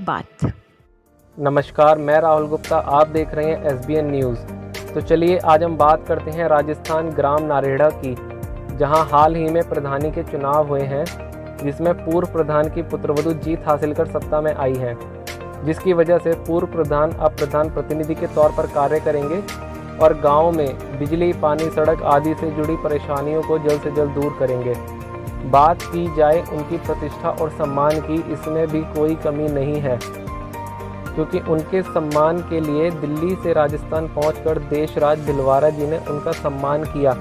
बात। नमस्कार, मैं राहुल गुप्ता, आप देख रहे हैं SBN न्यूज़। तो चलिए आज हम बात करते हैं राजस्थान ग्राम नारेड़ा की, जहां हाल ही में प्रधानी के चुनाव हुए हैं, जिसमें पूर्व प्रधान की पुत्रवधू जीत हासिल कर सत्ता में आई है, जिसकी वजह से पूर्व प्रधान अब प्रधान प्रतिनिधि के तौर पर कार्य करेंगे और गांव में बिजली, पानी, सड़क आदि से जुड़ी परेशानियों को जल्द से जल्द दूर करेंगे। बात की जाए उनकी प्रतिष्ठा और सम्मान की, इसमें भी कोई कमी नहीं है, क्योंकि उनके सम्मान के लिए दिल्ली से राजस्थान पहुंचकर देशराज भिलवाड़ा जी ने उनका सम्मान किया,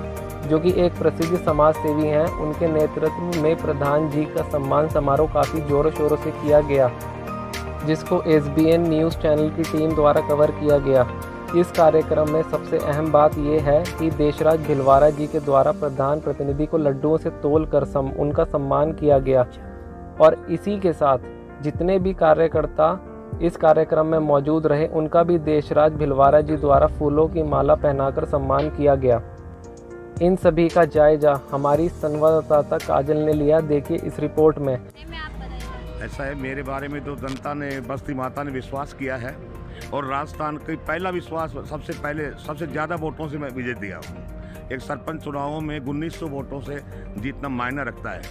जो कि एक प्रसिद्ध समाज सेवी हैं। उनके नेतृत्व में प्रधान जी का सम्मान समारोह काफ़ी ज़ोरों शोरों से किया गया, जिसको SBN न्यूज़ चैनल की टीम द्वारा कवर किया गया। इस कार्यक्रम में सबसे अहम बात यह है कि देशराज भिलवाड़ा जी के द्वारा प्रधान प्रतिनिधि को लड्डुओं से तोल कर उनका सम्मान किया गया और इसी के साथ जितने भी कार्यकर्ता इस कार्यक्रम में मौजूद रहे, उनका भी देशराज भिलवाड़ा जी द्वारा फूलों की माला पहनाकर सम्मान किया गया। इन सभी का जायजा हमारी संवाददाता काजल ने लिया। देखिए इस रिपोर्ट में। ऐसा है, मेरे बारे में तो जनता ने, बस्ती माता ने विश्वास किया है और राजस्थान का पहला विश्वास सबसे ज़्यादा वोटों से मैं विजय दिया हूँ। एक सरपंच चुनावों में 1900 वोटों से जीतना मायने रखता है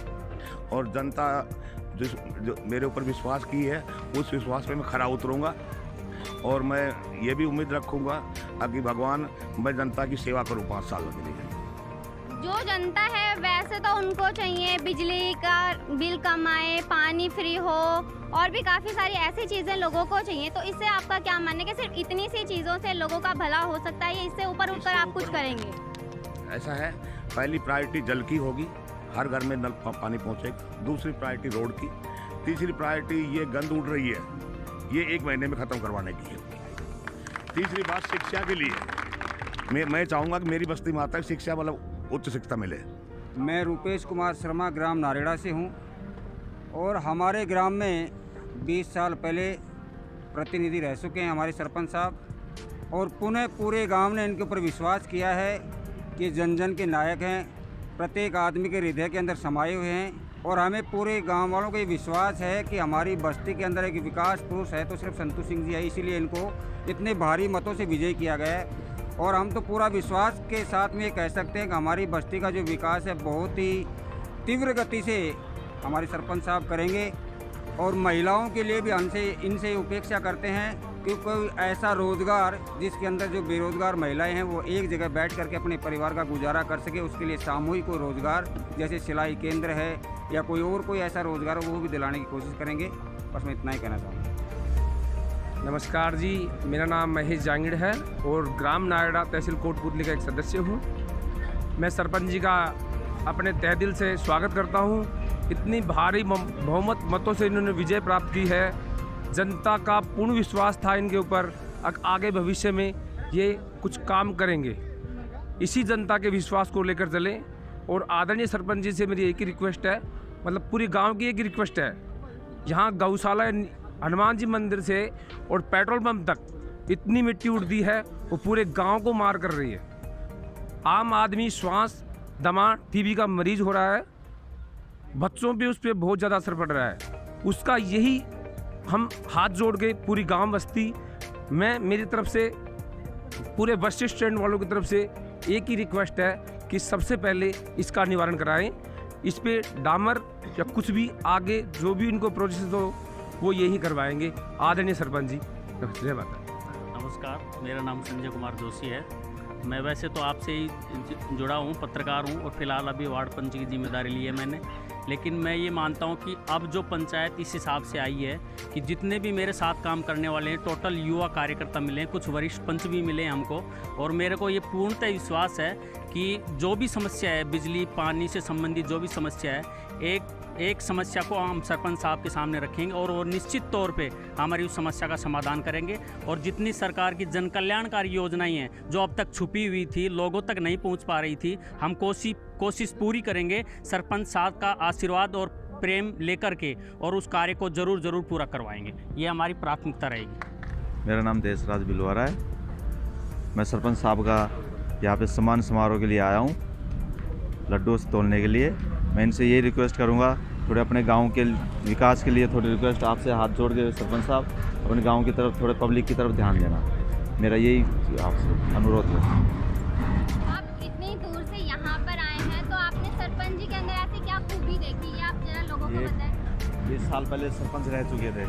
और जनता जो मेरे ऊपर विश्वास की है, उस विश्वास पे मैं खरा उतरूँगा और मैं ये भी उम्मीद रखूँगा कि भगवान मैं जनता की सेवा करूँ 5 सालों के लिए। जो जनता है वैसे तो उनको चाहिए बिजली का बिल कम आए, पानी फ्री हो और भी काफ़ी सारी ऐसी चीज़ें लोगों को चाहिए। तो इससे आपका क्या मानना है कि सिर्फ इतनी सी चीज़ों से लोगों का भला हो सकता है या इससे ऊपर उठकर आप कुछ करेंगे? ऐसा है, पहली प्रायोरिटी जल की होगी, हर घर में नल पानी पहुँचेगा। दूसरी प्रायोरिटी रोड की। तीसरी प्रायोरिटी ये गंद उड़ रही है, ये 1 महीने में ख़त्म करवाने की है। तीसरी बात शिक्षा के लिए मैं चाहूँगा कि मेरी बस्ती माता की शिक्षा मतलब उच्च शिक्षा मिले। मैं रूपेश कुमार शर्मा ग्राम नारेड़ा से हूँ और हमारे ग्राम में 20 साल पहले प्रतिनिधि रह चुके हैं हमारे सरपंच साहब और पुनः पूरे गांव ने इनके ऊपर विश्वास किया है कि जन जन के नायक हैं, प्रत्येक आदमी के हृदय के अंदर समाये हुए हैं और हमें पूरे गांव वालों को ये विश्वास है कि हमारी बस्ती के अंदर एक विकास पुरुष है तो सिर्फ संतोष सिंह जी है, इसीलिए इनको इतने भारी मतों से विजयी किया गया है। और हम तो पूरा विश्वास के साथ में ये कह सकते हैं कि हमारी बस्ती का जो विकास है बहुत ही तीव्र गति से हमारे सरपंच साहब करेंगे और महिलाओं के लिए भी हमसे इनसे उपेक्षा करते हैं कि कोई ऐसा रोज़गार जिसके अंदर जो बेरोज़गार महिलाएं हैं वो एक जगह बैठ करके अपने परिवार का गुजारा कर सके, उसके लिए सामूहिक कोई रोज़गार जैसे सिलाई केंद्र है या कोई ऐसा रोज़गार हो वो भी दिलाने की कोशिश करेंगे। बस मैं इतना ही कहना चाहूँगा। नमस्कार जी, मेरा नाम महेश जांगिड़ है और ग्राम नारेड़ा तहसील कोटपुतली का एक सदस्य हूँ। मैं सरपंच जी का अपने तहे दिल से स्वागत करता हूँ। इतनी भारी बहुमत मतों से इन्होंने विजय प्राप्त की है। जनता का पूर्ण विश्वास था इनके ऊपर, आगे भविष्य में ये कुछ काम करेंगे। इसी जनता के विश्वास को लेकर चलें और आदरणीय सरपंच जी से मेरी एक ही रिक्वेस्ट है, मतलब पूरी गाँव की एक ही रिक्वेस्ट है, यहाँ गौशाला हनुमान जी मंदिर से और पेट्रोल पंप तक इतनी मिट्टी उड़ती है वो पूरे गांव को मार कर रही है। आम आदमी श्वास, दमा, TB का मरीज हो रहा है, बच्चों पे उस पर बहुत ज़्यादा असर पड़ रहा है। उसका यही हम हाथ जोड़ के पूरी गांव बस्ती में मेरी तरफ से पूरे बस स्टैंड वालों की तरफ से एक ही रिक्वेस्ट है कि सबसे पहले इसका निवारण कराएं। इस पे डामर या कुछ भी आगे जो भी इनको प्रोसेस हो वो यही करवाएंगे। आदरणीय सरपंच जी, जय माता। नमस्कार, मेरा नाम संजय कुमार जोशी है। मैं वैसे तो आपसे ही जुड़ा हूँ, पत्रकार हूँ और फिलहाल अभी वार्ड पंच की जिम्मेदारी ली है मैंने। लेकिन मैं ये मानता हूँ कि अब जो पंचायत इस हिसाब से आई है कि जितने भी मेरे साथ काम करने वाले हैं टोटल युवा कार्यकर्ता मिले हैं, कुछ वरिष्ठ पंच भी मिले हैं हमको और मेरे को ये पूर्णतः विश्वास है कि जो भी समस्या है, बिजली पानी से संबंधित जो भी समस्या है, एक समस्या को हम सरपंच साहब के सामने रखेंगे और वो निश्चित तौर पे हमारी उस समस्या का समाधान करेंगे। और जितनी सरकार की जन कल्याणकारी योजनाएं हैं जो अब तक छुपी हुई थी, लोगों तक नहीं पहुंच पा रही थी, हम कोशिश पूरी करेंगे सरपंच साहब का आशीर्वाद और प्रेम लेकर के और उस कार्य को ज़रूर पूरा करवाएंगे। ये हमारी प्राथमिकता रहेगी। मेरा नाम देशराज भिलवाड़ा है। मैं सरपंच साहब का यहाँ पे सम्मान समारोह के लिए आया हूँ, लड्डू तोलने के लिए। मैं इनसे ये रिक्वेस्ट करूँगा थोड़े अपने गांव के विकास के लिए थोड़ी रिक्वेस्ट आपसे हाथ जोड़ के सरपंच साहब, अपने गांव की तरफ, थोड़े पब्लिक की तरफ ध्यान देना, मेरा यही आपसे अनुरोध है। आप इतनी दूर से यहाँ पर आए हैं, तो आपने सरपंच जी के अंदर ऐसी क्या खूबी देखी है, आप जरा लोगों को बताएं। 20 साल पहले सरपंच रह चुके थे,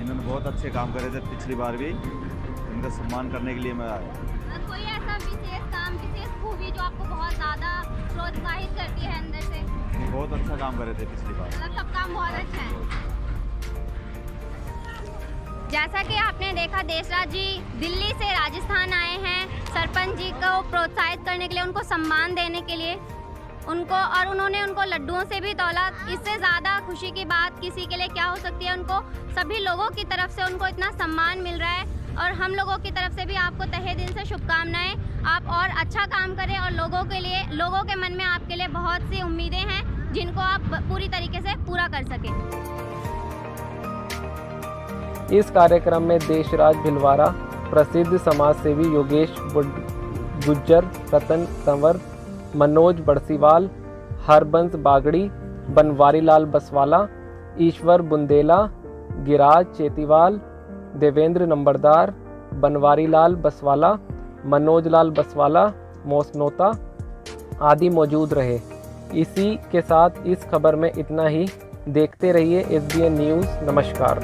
इन्होंने बहुत अच्छे काम करे थे पिछली बार भी, इनका सम्मान करने के लिए मैं आया। कोई ऐसा विशेष काम, विशेष खूबी जो आपको बहुत ज़्यादा प्रोत्साहित करती है अंदर से? बहुत अच्छा काम करे थे पिछली बार, मतलब सब काम बहुत अच्छा है। जैसा कि आपने देखा, देशराज जी दिल्ली से राजस्थान आए हैं सरपंच जी को प्रोत्साहित करने के लिए, उनको सम्मान देने के लिए उनको, और उन्होंने उनको लड्डुओं से भी तौला। इससे ज़्यादा खुशी की बात किसी के लिए क्या हो सकती है। उनको सभी लोगों की तरफ से उनको इतना सम्मान मिल रहा है, और हम लोगों की तरफ से भी आपको तहे दिल से शुभकामनाएं। आप और अच्छा काम करें, और लोगों के लिए, लोगों के मन में आपके लिए बहुत सी उम्मीदें हैं जिनको आप पूरी तरीके से पूरा कर सकें। इस कार्यक्रम में देशराज भिलवाड़ा, प्रसिद्ध समाजसेवी योगेश गुज्जर, रतन तंवर, मनोज बड़सीवाल, हरबंस बागड़ी, बनवारी लाल बसवाला, ईश्वर बुंदेला, गिराज चेतीवाल, देवेंद्र नंबरदार, बनवारी लाल बसवाला, मनोज लाल बसवाला, मोसनोता आदि मौजूद रहे। इसी के साथ इस खबर में इतना ही। देखते रहिए SBN न्यूज़। नमस्कार।